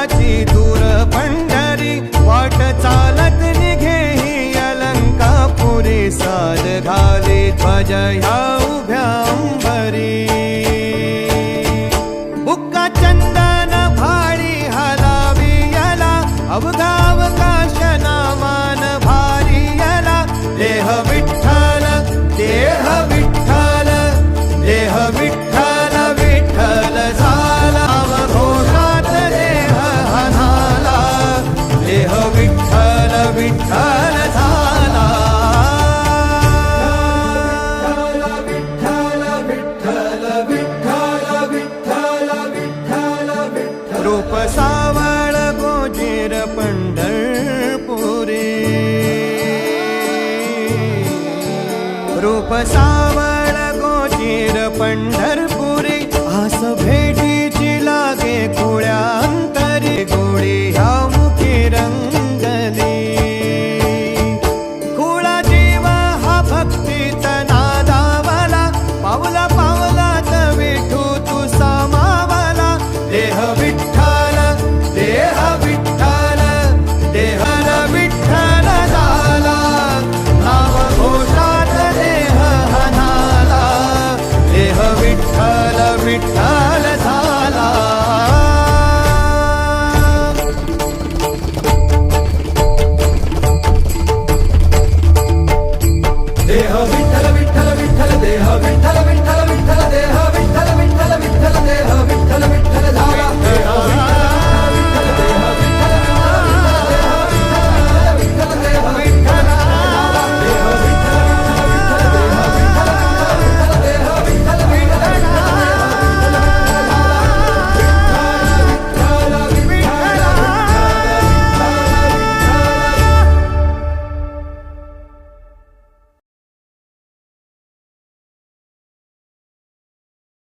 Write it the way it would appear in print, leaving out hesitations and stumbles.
दूर पंढरी वाट चालत निघे ही अलंकापुरी साज घाले ध्वज ह्या उभ्या अंबरी बुक्का चंदन भारी हलावी याला अवघावकाश नामान भारी याला देह विठ्ठल देह विठ्ठल देह विठ्ठल विठ्ठल झाला अवघोषात देह हनाला देह विठ्ठल विठ्ठल झाला विठ्ठल विठ्ठल विठ्ठल विठ्ठल विठ्ठल विठ्ठल रूप सावळ गोजीर पंढरपुरी रूप सावळ गोजीर पंढरपुरी